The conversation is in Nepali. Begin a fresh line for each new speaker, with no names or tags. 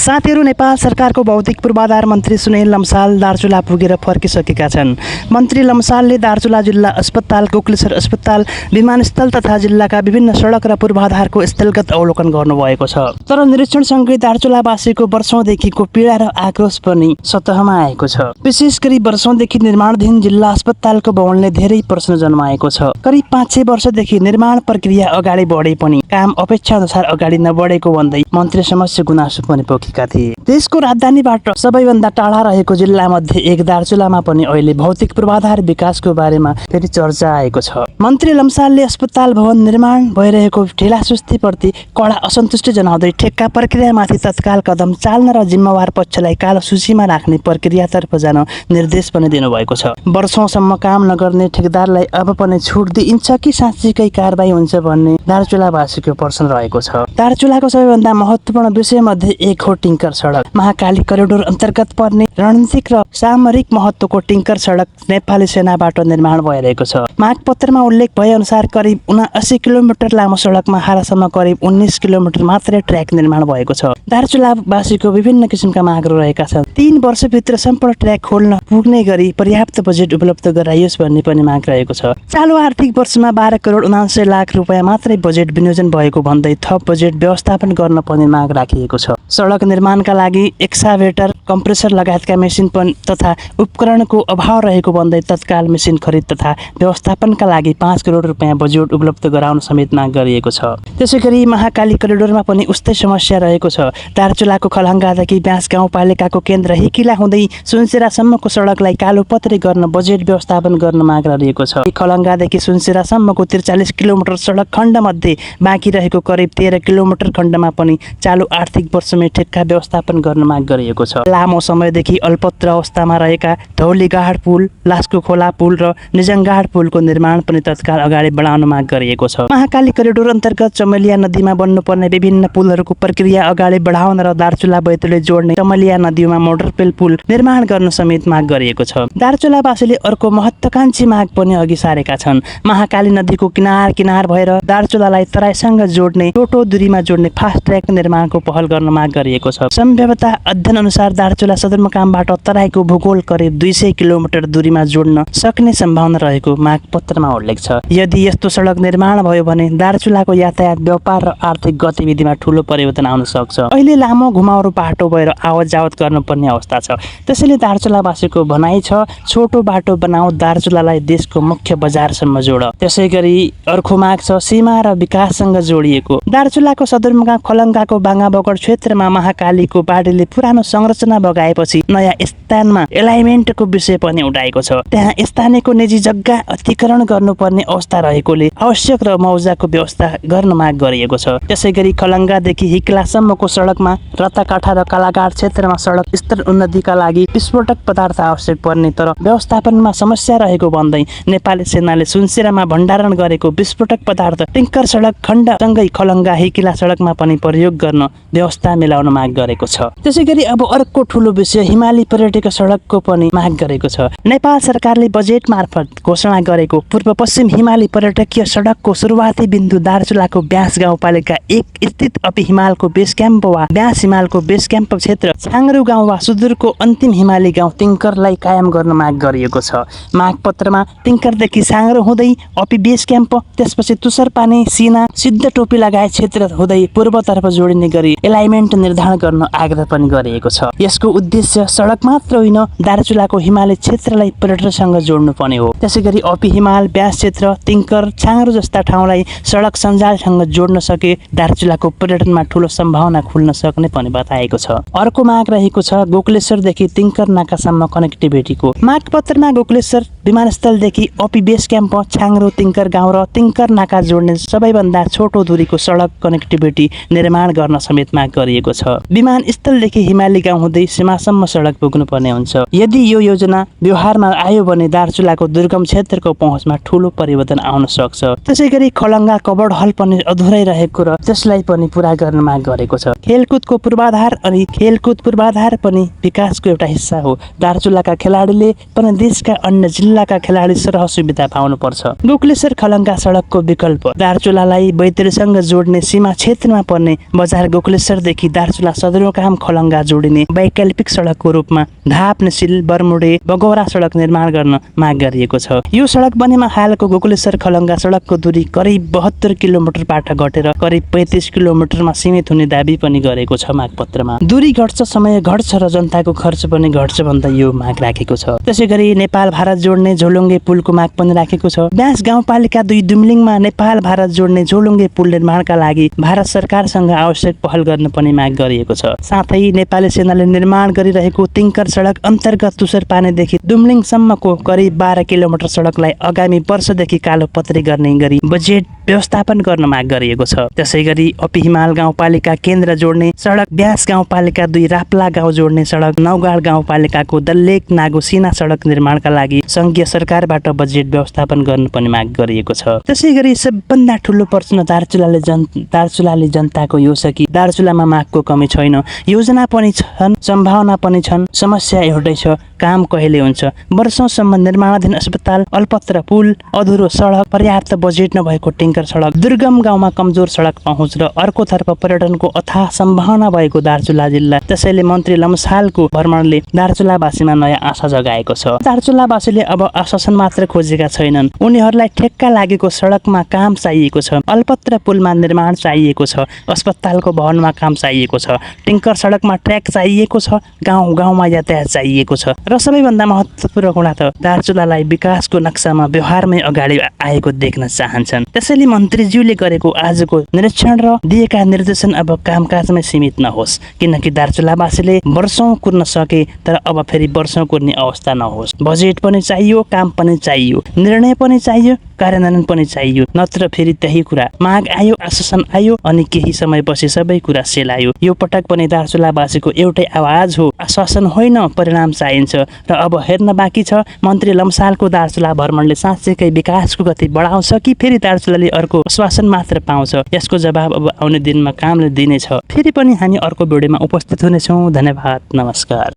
साथीहरू, नेपाल सरकारको भौतिक पूर्वाधार मन्त्री सुनिल लम्साल दार्चुला पुगेर फर्किसकेका छन्। मन्त्री लम्सालले दार्चुला जिल्ला अस्पताल, गोकलेश्वर अस्पताल, विमानस्थल तथा जिल्लाका विभिन्न सडक र पूर्वाधारको स्थलगत अवलोकन गर्नुभएको छ। तर निरीक्षणसँगै दार्चुलावासीको वर्षौंदेखिको पीडा र आक्रोश पनि सतहमा आएको छ। विशेष गरी वर्षौंदेखि निर्माणाधीन जिल्ला अस्पतालको भवनले धेरै प्रश्न जन्माएको छ। करिब 5-6 वर्षदेखि निर्माण प्रक्रिया अगाडि बढे पनि काम अपेक्षा अनुसार अगाडि नबढेको भन्दै मन्त्री समस्या गुनासो पनि पोखेका थिए। देशको राजधानीबाट सबैभन्दा टाढा रहेको जिल्ला मध्ये एक दार्चुलामा पनि अहिले भौतिक पूर्वाधार विकासको बारेमा फेरि चर्चा आएको छ। मन्त्री लम्सालले अस्पताल भवन निर्माण भइरहेको ढिलासुस्तीप्रति कडा असन्तुष्टि जनाउँदै ठेक्का प्रक्रियामाथि तत्काल कदम चाल्न र जिम्मेवार पक्षलाई कालो सूचीमा राख्ने प्रक्रियातर्फ जान निर्देश पनि दिनुभएको छ। वर्षौंसम्म काम नगर्ने ठेकदारलाई अब पनि छुट दिइन्छ कि साँच्चीकै कारबाही हुन्छ भन्ने दार्चुलावासीको प्रश्न रहेको छ। दार्चुलाको सबैभन्दा महत्त्वपूर्ण विषय मध्ये एक हो टिङ्कर सडक। महाकाली करिडोर अन्तर्गत पर्ने रणनीतिक र सामरिक महत्त्वको टिङ्कर सडक नेपाली सेनाबाट निर्माण भइरहेको छ। मागपत्रमा उल्लेख भए अनुसार करिब 79 किलोमिटर लामो सडकमा हालसम्म करिब 19 किलोमिटर मात्रै ट्र्याक निर्माण भएको छ। दार्चुलावासीको विभिन्न किसिमका मागहरू रहेका छन्। 3 वर्षभित्र सम्पूर्ण ट्र्याक खोल्न पुग्ने गरी पर्याप्त बजेट उपलब्ध गराइयोस् भन्ने पनि माग रहेको छ। चालु आर्थिक वर्षमा 12 करोड 79 लाख रुपियाँ मात्रै बजेट विनियोजन भएको भन्दै थप बजेट व्यवस्थापन गर्न पर्ने माग राखिएको छ। सडक निर्माणका लागि एक्साभेटर, कम्प्रेसर लगायतका मेसिन पनि तथा उपकरणको अभाव रहेको भन्दै तत्काल मेसिन खरिद तथा व्यवस्थापनका लागि 5 करोड रुपियाँ बजेट उपलब्ध गराउन समेत माग गरिएको छ। त्यसैगरी महाकाली करिडोरमा पनि उस्तै समस्या रहेको छ। दार्चुलाको खलङ्गादेखि ब्यास गाउँपालिकाको केन्द्र हिकिला हुँदै सुनसेरासम्मको सडकलाई कालोपत्रे गर्न बजेट व्यवस्थापन गर्न माग गरिएको छ। खलङ्गादेखि सुनसेरासम्मको 43 किलोमिटर सडक खण्डमध्ये बाँकी रहेको करिब 13 किलोमिटर खण्डमा पनि चालु आर्थिक वर्षमै ठेक्का व्यवस्थापन गर्न माग गरिएको छ। लामो समयदेखि अल्पत्र अवस्थामा रहेका धौलीगाड पुल, लास्को खोला पुल र निजङ्गाड पुलको निर्माण पनि तत्काल अगाडि बढाउन माग गरिएको छ। महाकाली करिडोर अन्तर्गत चमेलिया नदीमा बन्नुपर्ने विभिन्न पुलहरूको प्रक्रिया अगाडि बढाउन र दार्चुला बैतुले जोड्ने चमेलिया नदीमा मोटरपेल पुल निर्माण गर्न समेत माग गरिएको छ। दार्चुलावासीले अर्को महत्त्वकांक्षी माग पनि अघि सारेका छन्। महाकाली नदीको किनार भएर दार्चुलालाई तराईसँग जोड्ने छोटो दूरीमा जोड्ने फास्ट ट्र्याक निर्माणको पहल गर्न माग गरिएको छ। सम्भाव्यता अध्ययन अनुसार दार्चुला सदरमुकामबाट तराईको भूगोल करिब 200 किलोमिटर दूरीमा जोड्न सक्ने सम्भावना रहेको मागपत्रमा उल्लेख छ। यदि यस्तो सडक निर्माण भयो भने दार्चुलाको यातायात, व्यापार र आर्थिक गतिविधिमा ठूलो परिवर्तन आउन सक्छ। अहिले लामो घुमाउरो बाटो भएर आवत जावत गर्नुपर्ने अवस्था छ। त्यसैले दार्चुलावासीको भनाइ छ, छोटो बाटो बनाऊ, दार्चुलालाई देशको मुख्य बजारसम्म जोड। त्यसैगरी अर्को माग छ सीमा र विकाससँग जोडिएको। दार्चुलाको सदरमुकाम खलङ्गाको बाङ्गाबगड क्षेत्रमा महाकालीको बाढीले पुरानो संरचना बगाएपछि नयाँ स्थानमा एलाइनमेन्टको विषय पनि उठाएको छ। त्यहाँ स्थानीयको निजी जग्गा अतिक्रमण गर्नुपर्ने अवस्था रहेकोले आवश्यक र मौजाको व्यवस्था गर्न माग गरिएको छ। त्यसैगरी खलङ्गादेखि हिक्लासम्मको सडकमा रत्ताकाठा र कालाघाट क्षेत्रमा सडक स्तर उन्नतिका लागि विस्फोटक पदार्थ आवश्यक पर्ने तर व्यवस्थापनमा समस्या रहेको भन्दै नेपाली सेनाले सुनसेरामा भण्डारण गरेको विस्फोटक पदार्थ टिङ्कर सडक खण्डसँगै खलङ्गा हिकिला सडकमा पनि प्रयोग गर्न व्यवस्था मिलाउन माग गरेको छ। त्यसैगरी अब अर्को ठूलो विषय हिमाली पर्यटक सडकको पनि माग गरेको छ। नेपाल सरकारले बजेट मार्फत घोषणा गरेको पूर्व पश्चिम हिमाली पर्यटकीय सडकको सुरुवाती बिन्दु दार्चुलाको ब्यास गाउँपालिका 1 स्थित अपि हिमालको बेस क्याम्प वा ब्यास हिमालको बेस क्याम्प क्षेत्र छाङ्रू गाउँ वा सुदूरको अन्तिम हिमाली गाउँ टिङ्करलाई कायम गर्न माग गरिएको छ। मागपत्रमा टिङ्करदेखि छाङ्रू हुँदै अपि बेस क्याम्प, त्यसपछि तुसरपानी, सिना, सिद्ध टोपी लगायत क्षेत्र हुँदै पूर्वतर्फ जोडिने गरी एलाइनमेन्ट निर्धारण गर्न आग्रह पनि गरिएको छ। यसको उद्देश्य सडक मात्र होइन, दार्चुलाको हिमाली क्षेत्रलाई पर्यटनसँग जोड्नु पर्ने हो। त्यसैगरी अपि हिमाल, ब्यास क्षेत्र, टिङ्कर, छाङ्रू जस्ता ठाउँलाई सडक सञ्जालसँग जोड्न सके दार्चुलाको पर्यटनमा ठूलो सम्भावना खुल्न सक्ने पनि बताएको छ। अर्को माग रहेको छ गोकलेश्वरदेखि टिङ्कर नाकासम्म कनेक्टिभिटीको। मागपत्रमा गोकलेश्वर विमानस्थलदेखि अपि बेस क्याम्प, छाङ्रू, टिङ्कर गाउँ र टिङ्कर नाका जोड्ने सबैभन्दा छोटो दूरीको सडक कनेक्टिभिटी निर्माण गर्न समेत माग गरिएको छ। विमानस्थलदेखि हिमाली गाउँ हुँदै सीमासम्म सडक पुग्नुपर्ने हुन्छ। यदि यो योजना व्यवहारमा आयो भने दार्चुलाको दुर्गम क्षेत्रको पहुँचमा ठूलो परिवर्तन आउन सक्छ। त्यसैगरी खलङ्गा कबड हल पनि अधुरै रहेको र त्यसलाई पनि पूरा गर्न माग गरेको छ। खेलकुदको पूर्वाधार अनि खेलकुद पूर्वाधार पनि विकासको एउटा हिस्सा हो। दार्चुलाका खेलाडीले पनि देशका अन्य जिल्ला जिल्लाका खेलाडी सरह सुविधा पाउनुपर्छ। गोकुलेश्वर खलङ्गा सडकको विकल्प दार्चुलालाई बैतडीसँग जोड्ने सीमा क्षेत्रमा पर्ने बजार गोकुलेश्वरदेखि दार्चुला सदरमुकाम खलङ्गा जोडिने वैकल्पिक सडकको रूपमा धापनेसिल बर्मुडे बगौरा सडक निर्माण गर्न माग गरिएको छ। यो सडक बनेमा हालको गोकुलेश्वर खलङ्गा सडकको दूरी करिब 72 किलोमिटरबाट घटेर करिब 35 किलोमिटरमा सीमित हुने दाबी पनि गरेको छ मागपत्रमा। दूरी घट्छ, समय घट्छ र जनताको खर्च पनि घट्छ भन्दा यो माग राखेको छ। त्यसैगरी नेपाल भारत जोड्ने झोलुङ्गे पुलको माग पनि राखेको छ। ब्यास गाउँपालिका 2 दुम्लिङमा नेपाल भारत जोड्ने झोलुङ्गे पुल निर्माणका लागि भारत सरकारसँग आवश्यक पहल गर्न पनि माग गरिएको छ। साथै नेपाली सेनाले निर्माण गरिरहेको तिङ्कर सडक अन्तर्गत तुसरपानीदेखि दुम्लिङसम्मको करिब 12 किलोमिटर सडकलाई आगामी वर्षदेखि कालोपत्री गर्ने गरी बजेट व्यवस्थापन गर्न माग गरिएको छ। त्यसैगरी अपी हिमाल गाउँपालिका केन्द्र जोड्ने सडक, ब्यास गाउँपालिका 2 राप्ला गाउँ जोड्ने सडक, नौगाड गाउँपालिकाको दल्लेक नागो सिना सडक निर्माणका लागि संघीय सरकारबाट बजेट व्यवस्थापन गर्न पनि माग गरिएको छ। त्यसैगरी सबभन्दा ठुलो प्रश्न दार्चुलाले जनताको यो छ कि दार्चुलामा मागको कमी छैन, योजना पनि छन्, सम्भावना पनि छन्, समस्या एउटै छ, काम कहिले हुन्छ। वर्षौंसम्म निर्माणाधीन अस्पताल, अल्पत्र पुल, अधुरो सडक, पर्याप्त बजेट नभएको टिङ्कर सडक, दुर्गम गाउँमा कमजोर सडक पहुँच र अर्कोतर्फ पर्यटनको अथाह सम्भावना भएको दार्चुला जिल्ला। त्यसैले मन्त्री लम्सालको भ्रमणले दार्चुलावासीमा नयाँ आशा जगाएको छ। दार्चुलावासीले अब आश्वासन मात्र खोजेका छैनन्, उनीहरूलाई ठेक्का लागेको सडकमा काम चाहिएको छ, अल्पत्र पुलमा निर्माण चाहिएको छ, अस्पतालको भवनमा काम चाहिएको छ, टिङ्कर सडकमा ट्र्याक चाहिएको छ, गाउँ गाउँमा यातायात चाहिएको छ र सबैभन्दा महत्त्वपूर्ण कुरा त दार्चुलालाई विकासको नक्सामा व्यवहारमै अगाडि आएको देख्न चाहन्छन्। त्यसैले मन्त्रीज्यूले गरेको आजको निरीक्षण र दिएका निर्देशन अब कामकाजमै सीमित नहोस्, किनकि दार्चुलावासीले वर्षौं कुर्न सके तर अब फेरि वर्षौं कुर्ने अवस्था नहोस्। बजेट पनि चाहियो, काम पनि चाहियो, निर्णय पनि चाहियो, कार्यान्वयन पनि चाहियो, नत्र फेरि त्यही कुरा माग आयो, आश्वासन आयो अनि केही समयपछि सबै कुरा सेलायो। यो पटक पनि दार्चुलावासीको एउटै आवाज हो, आश्वासन होइन, परिणाम चाहिन्छ। र अब हेर्न बाँकी छ मन्त्री लम्सालको दार्चुला भ्रमणले साँच्चैकै विकासको गति बढाउँछ कि फेरि दार्चुलाले अर्को आश्वासन मात्र पाउँछ। यसको जवाब अब आउने दिनमा कामले दिनेछ। फेरि पनि हामी अर्को भिडियोमा उपस्थित हुनेछौँ। धन्यवाद, नमस्कार।